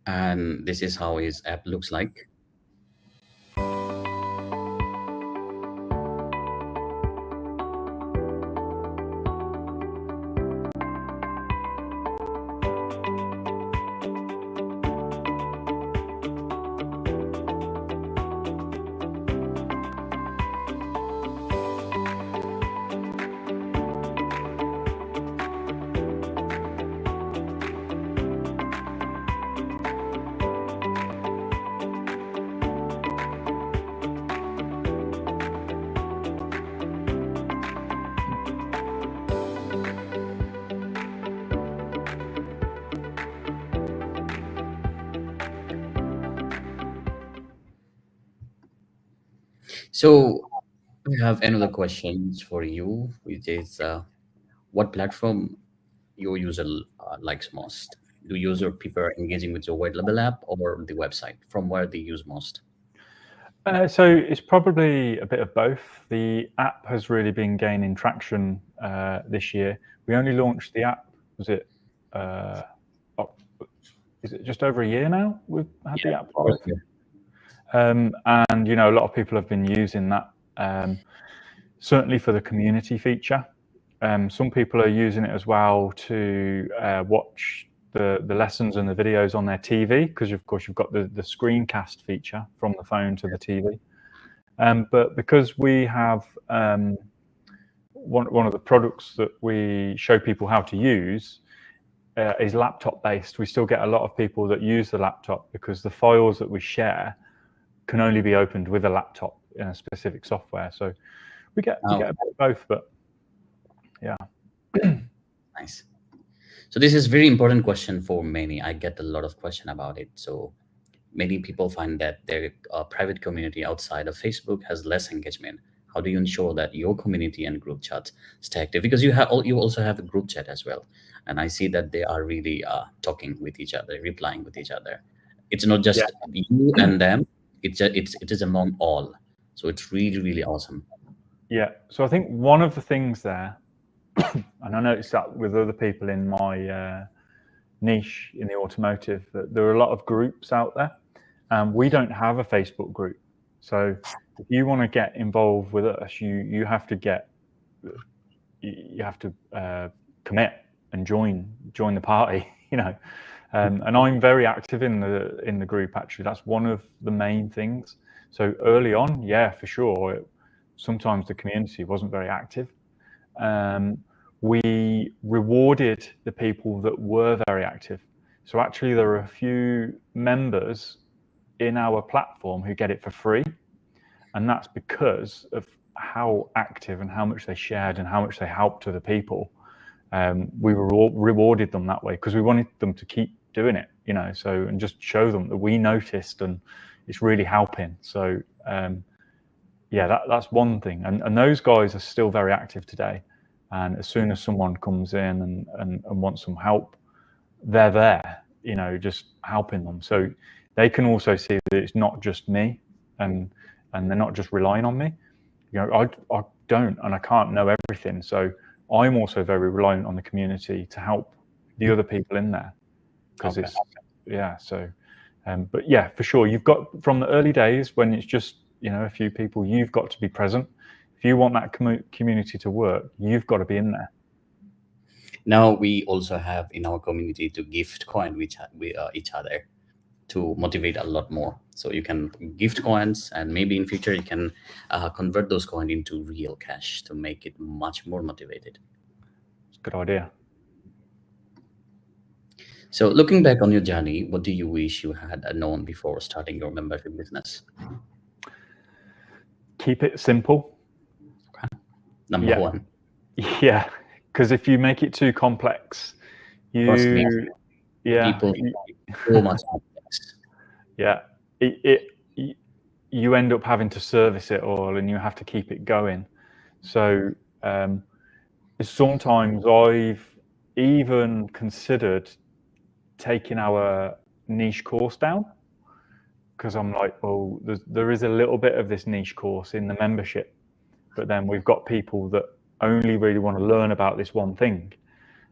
[SPEAKER 1] And this is how his app looks like. So we have another question for you, which is what platform your user likes most? Do user prefer engaging with your white label app or the website? From where they use most?
[SPEAKER 2] So it's probably a bit of both. The app has really been gaining traction this year. We only launched the app, was it, is it just over a year now we've had the app live? And, a lot of people have been using that, certainly for the community feature. Some people are using it as well to watch the lessons and the videos on their TV, because of course you've got the screencast feature from the phone to the TV. But because we have one of the products that we show people how to use is laptop based, we still get a lot of people that use the laptop because the files that we share can only be opened with a laptop in a specific software. So we get a bit of both, but yeah.
[SPEAKER 1] Nice. So this is very important question for many. I get a lot of question about it. So many people find that their private community outside of Facebook has less engagement. How do you ensure that your community and group chats stay active? Because you also have a group chat as well, and I see that they are really talking with each other, replying with each other. It's not just you and them. It is among all. So it's really, really awesome.
[SPEAKER 2] Yeah. So I think one of the things there, and I noticed that with other people in my niche in the automotive, that there are a lot of groups out there. We don't have a Facebook group. So if you want to get involved with us, you have to commit and join the party, and I'm very active in the group. Actually, that's one of the main things. So early on, yeah, for sure, sometimes the community wasn't very active. We rewarded the people that were very active. So actually there are a few members in our platform who get it for free. And that's because of how active and how much they shared and how much they helped other people. We rewarded them that way because we wanted them to keep doing it, and just show them that we noticed and it's really helping. So that's one thing. And those guys are still very active today. And as soon as someone comes in and wants some help, they're there, just helping them. So they can also see that it's not just me and they're not just relying on me. I don't and I can't know everything. So I'm also very reliant on the community to help the other people in there. Because but yeah, for sure. You've got, from the early days when it's just, a few people, you've got to be present. If you want that community to work, you've got to be in there.
[SPEAKER 1] Now we also have in our community to gift coin with each other to motivate a lot more. So you can gift coins, and maybe in future you can convert those coins into real cash to make it much more motivated.
[SPEAKER 2] It's a good idea.
[SPEAKER 1] So looking back on your journey, what do you wish you had known before starting your membership business?
[SPEAKER 2] Keep it simple.
[SPEAKER 1] Okay. Number one.
[SPEAKER 2] Yeah, because if you make it too complex,
[SPEAKER 1] Trust me, people so much complex.
[SPEAKER 2] Yeah, you end up having to service it all, and you have to keep it going. So sometimes I've even considered taking our niche course down, because I'm like, well, there is a little bit of this niche course in the membership, but then we've got people that only really want to learn about this one thing.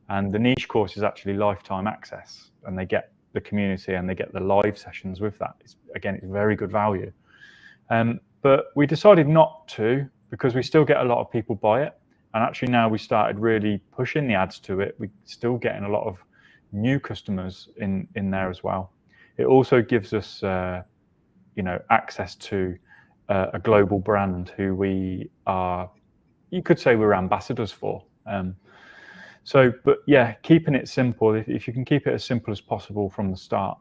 [SPEAKER 2] And the niche course is actually lifetime access, and they get the community and they get the live sessions with that. It's very good value. But we decided not to, because we still get a lot of people buy it. And actually now we started really pushing the ads to it. We're still getting a lot of new customers in there as well. It also gives us, access to a global brand who we are, you could say we're ambassadors for. But yeah, keeping it simple. If you can keep it as simple as possible from the start,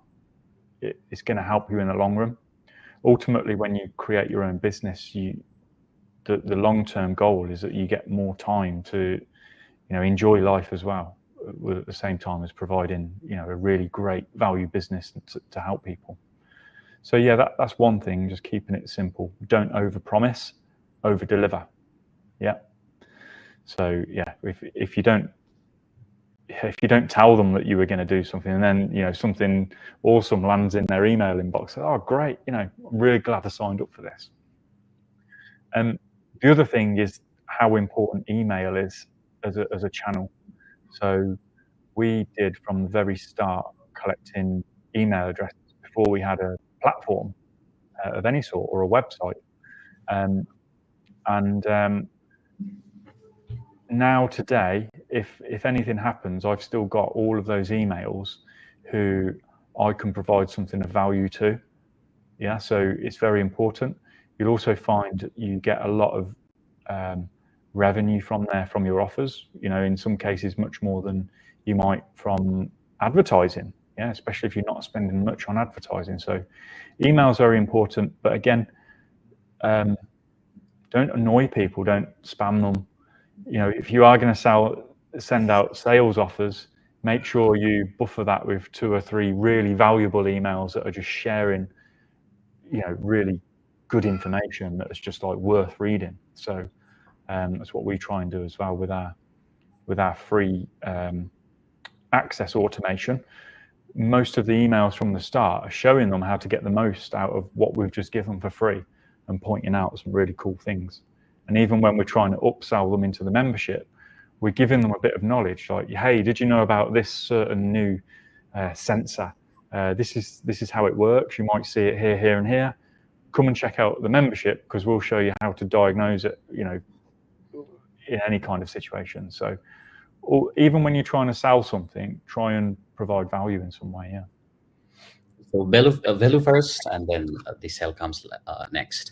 [SPEAKER 2] it's going to help you in the long run. Ultimately, when you create your own business, the long-term goal is that you get more time to, enjoy life as well, at the same time as providing, a really great value business to help people. So yeah, that's one thing, just keeping it simple. Don't over-promise, over-deliver. Yeah. So yeah, if you don't tell them that you were going to do something, and then something awesome lands in their email inbox, oh great, I'm really glad I signed up for this. The other thing is how important email is as a channel. So we did from the very start collecting email addresses before we had a platform of any sort or a website. Now today, if anything happens, I've still got all of those emails who I can provide something of value to. Yeah, so it's very important. You'll also find you get a lot of revenue from your offers, in some cases much more than you might from advertising. Yeah, especially if you're not spending much on advertising. So email is very important, but again, don't annoy people, don't spam them. If you are going to send out sales offers, make sure you buffer that with 2 or 3 really valuable emails that are just sharing, really good information that is just like worth reading. So that's what we try and do as well with our free access automation. Most of the emails from the start are showing them how to get the most out of what we've just given for free and pointing out some really cool things. And even when we're trying to upsell them into the membership, we're giving them a bit of knowledge, like, hey, did you know about this certain new sensor? This is how it works. You might see it here, here, and here. Come and check out the membership, because we'll show you how to diagnose it, in any kind of situation. So even when you're trying to sell something, try and provide value in some way. Yeah.
[SPEAKER 1] So value first, and then the sell comes next.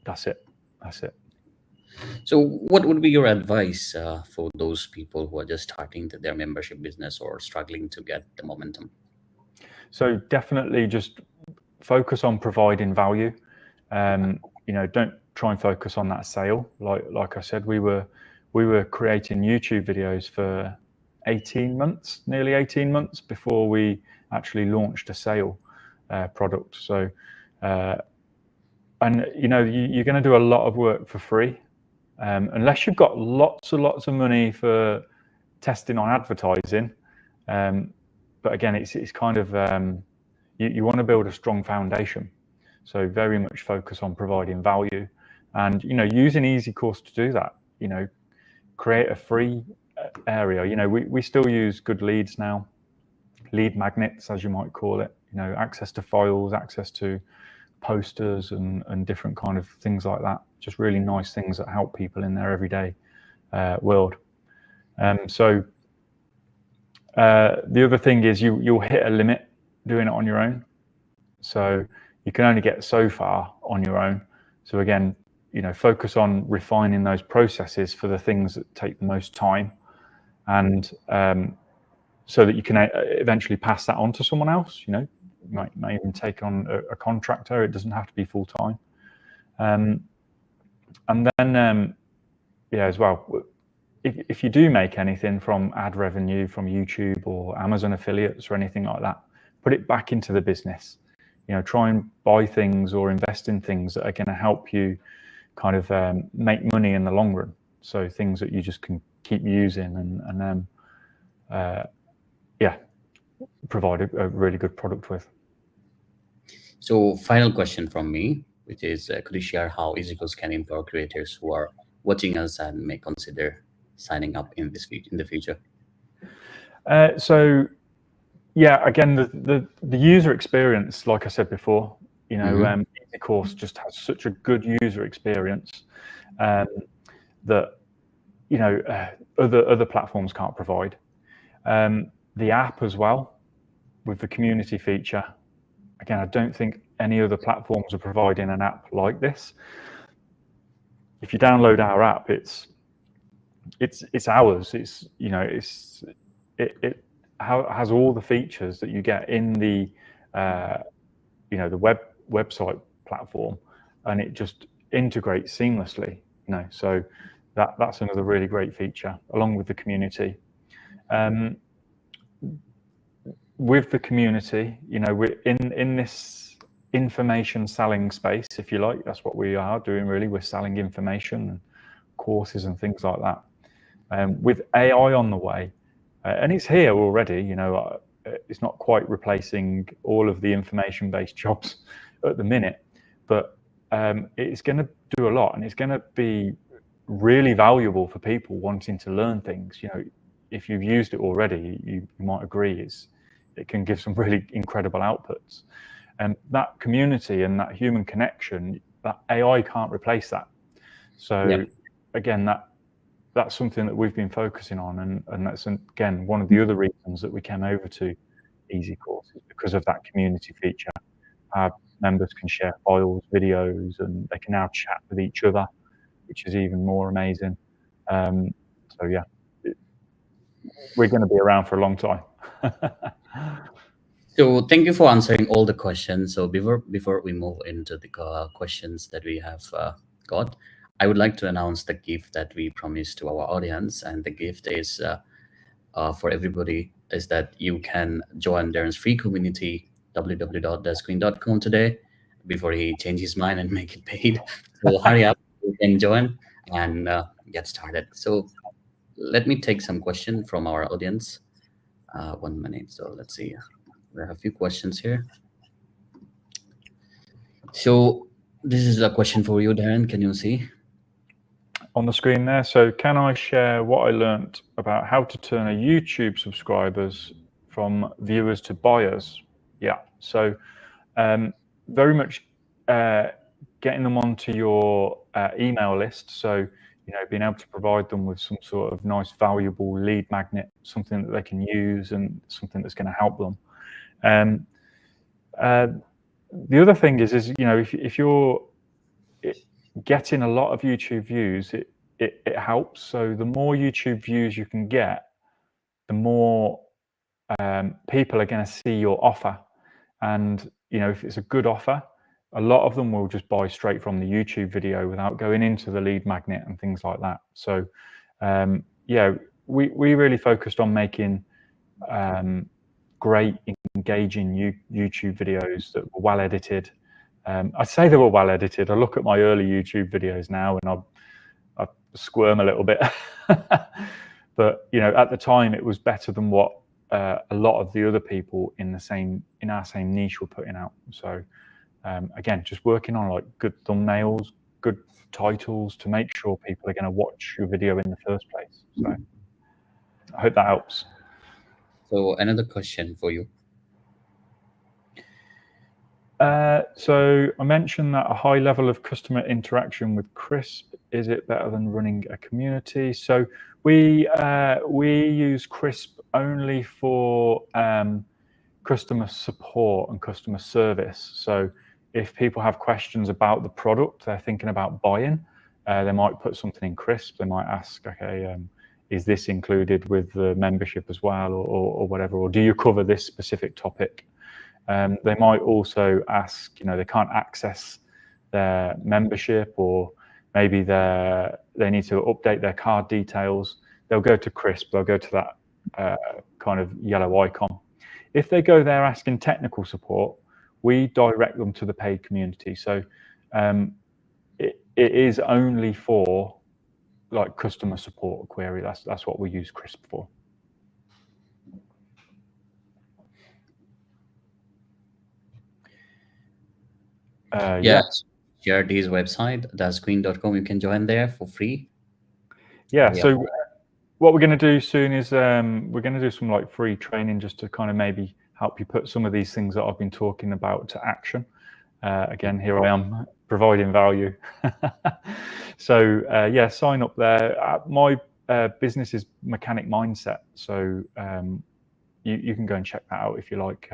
[SPEAKER 2] That's it.
[SPEAKER 1] So what would be your advice for those people who are just starting their membership business or struggling to get the momentum?
[SPEAKER 2] So definitely just focus on providing value. Don't try and focus on that sale. Like I said, we were creating YouTube videos for nearly 18 months before we actually launched a sale product. So, and you're going to do a lot of work for free, unless you've got lots of money for testing on advertising. But again, it's kind of you want to build a strong foundation. So very much focus on providing value, and using EzyCourse to do that. Create a free area. We still use good leads now, lead magnets as you might call it. Access to files, access to posters, and different kind of things like that. Just really nice things that help people in their everyday world. So the other thing is you'll hit a limit doing it on your own. So you can only get so far on your own. So again, focus on refining those processes for the things that take the most time, and so that you can eventually pass that on to someone else. You might even take on a contractor. It doesn't have to be full time. And then, as well, if you do make anything from ad revenue from YouTube or Amazon affiliates or anything like that, put it back into the business. Try and buy things or invest in things that are going to help you kind of make money in the long run. So things that you just can keep using and provide a really good product with.
[SPEAKER 1] So final question from me, which is, could you share how EzyCourse can empower creators who are watching us and may consider signing up in in the future?
[SPEAKER 2] So yeah, again, the user experience, like I said before, EzyCourse just has such a good user experience that other platforms can't provide. The app as well, with the community feature. Again, I don't think any other platforms are providing an app like this. If you download our app, it's ours. It has all the features that you get in the the website platform, and it just integrates seamlessly. So that's another really great feature, along with the community. With the community, we're in this information selling space, if you like. That's what we are doing, really. We're selling information and courses and things like that. With AI on the way, and it's here already, it's not quite replacing all of the information-based jobs at the minute, but it's going to do a lot, and it's going to be really valuable for people wanting to learn things. If you've used it already, you might agree it can give some really incredible outputs. And that community and that human connection, that AI can't replace that. So again, that's something that we've been focusing on, and that's, again, one of the other reasons that we came over to EzyCourse, is because of that community feature. Our members can share files, videos, and they can now chat with each other, which is even more amazing. So yeah, we're going to be around for a long time.
[SPEAKER 1] So thank you for answering all the questions. So before we move into the questions that we have got, I would like to announce the gift that we promised to our audience, and the gift is for everybody, is that you can join Darren's free community, www.darrenscreen.com, today, before he changes his mind and make it paid. So hurry up, you can join and get started. So let me take some question from our audience. 1 minute. So let's see. We have a few questions here. So this is a question for you, Darren. Can you see?
[SPEAKER 2] On the screen there. So can I share what I learned about how to turn a YouTube subscribers from viewers to buyers? Yeah. So very much getting them onto your email list. So, being able to provide them with some sort of nice, valuable lead magnet, something that they can use and something that's going to help them. The other thing is if you're getting a lot of YouTube views, it helps. So the more YouTube views you can get, the more people are going to see your offer. And if it's a good offer, a lot of them will just buy straight from the YouTube video without going into the lead magnet and things like that. So yeah, we really focused on making great, engaging YouTube videos that were well edited. I say they were well edited. I look at my early YouTube videos now and I squirm a little bit. But at the time, it was better than what a lot of the other people in our same niche were putting out. So again, just working on like good thumbnails, good titles to make sure people are going to watch your video in the first place. So I hope that helps.
[SPEAKER 1] So another question for you.
[SPEAKER 2] So I mentioned that a high level of customer interaction with Crisp, is it better than running a community? So we use Crisp only for customer support and customer service. So if people have questions about the product they're thinking about buying, they might put something in Crisp. They might ask, okay, is this included with the membership as well, or whatever, or do you cover this specific topic? They might also ask, they can't access their membership, or maybe they need to update their card details. They'll go to Crisp, they'll go to that kind of yellow icon. If they go there asking technical support, we direct them to the paid community. So it is only for like customer support query. That's what we use Crisp for. Yeah.
[SPEAKER 1] Share his website, dasqueen.com. You can join there for free.
[SPEAKER 2] Yeah. So what we're going to do soon is we're going to do some like free training just to kind of maybe help you put some of these things that I've been talking about to action. Again, here I am providing value. So yeah, sign up there. My business is Mechanic Mindset, so you can go and check that out if you like.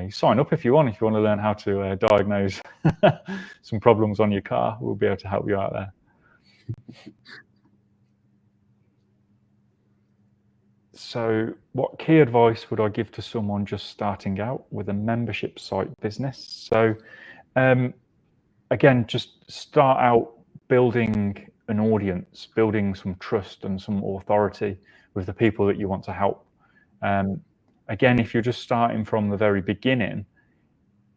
[SPEAKER 2] Sign up if you want to learn how to diagnose some problems on your car. We'll be able to help you out there. So what key advice would I give to someone just starting out with a membership site business? So again, just start out building an audience, building some trust and some authority with the people that you want to help. Again, if you're just starting from the very beginning,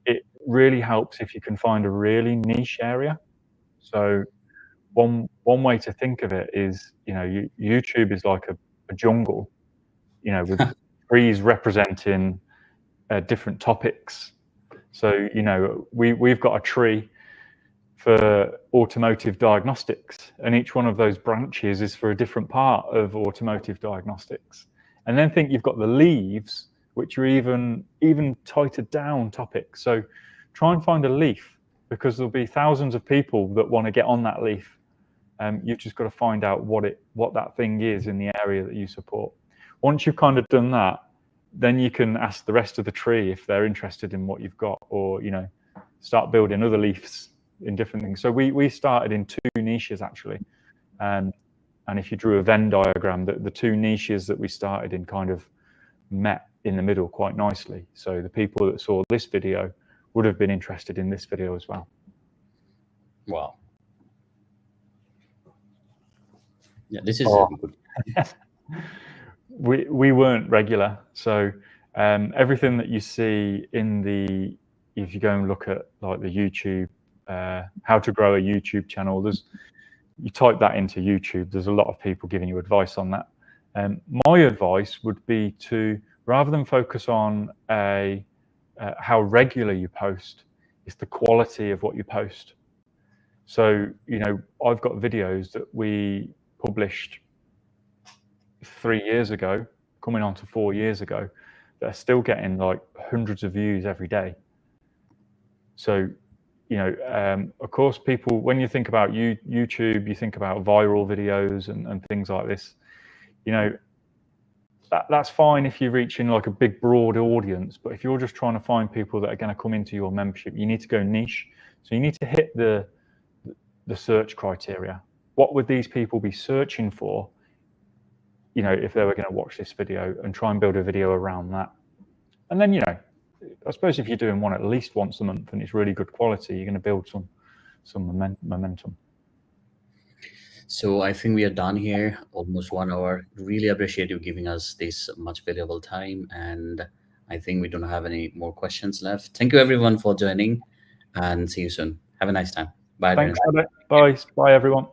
[SPEAKER 2] it really helps if you can find a really niche area. So one way to think of it is, YouTube is like a jungle, with trees representing different topics. So, we've got a tree for automotive diagnostics, and each one of those branches is for a different part of automotive diagnostics. And then think you've got the leaves, which are even tighter down topics. So try and find a leaf, because there'll be thousands of people that want to get on that leaf. You've just got to find out what that thing is in the area that you support. Once you've kind of done that, then you can ask the rest of the tree if they're interested in what you've got, or start building other leaves in different things. So we started in 2 niches actually, and if you drew a Venn diagram, the 2 niches that we started in kind of met in the middle quite nicely. So the people that saw this video would have been interested in this video as well.
[SPEAKER 1] Wow. Yeah, this is good.
[SPEAKER 2] We weren't regular, so everything that you see if you go and look at like the YouTube, how to grow a YouTube channel, you type that into YouTube, there's a lot of people giving you advice on that. My advice would be to, rather than focus on how regular you post, it's the quality of what you post. So, I've got videos that we published 3 years ago, coming on to 4 years ago, that are still getting like hundreds of views every day. So, of course, people, when you think about YouTube, you think about viral videos and things like this. That's fine if you're reaching like a big, broad audience. But if you're just trying to find people that are going to come into your membership, you need to go niche. So you need to hit the search criteria. What would these people be searching for, if they were going to watch this video, and try and build a video around that. And then, I suppose if you're doing one at least once a month and it's really good quality, you're going to build some momentum.
[SPEAKER 1] So I think we are done here, almost 1 hour. Really appreciate you giving us this much valuable time. And I think we don't have any more questions left. Thank you everyone for joining, and see you soon. Have a nice time. Bye.
[SPEAKER 2] Thanks,
[SPEAKER 1] Darren.
[SPEAKER 2] Bye, everyone.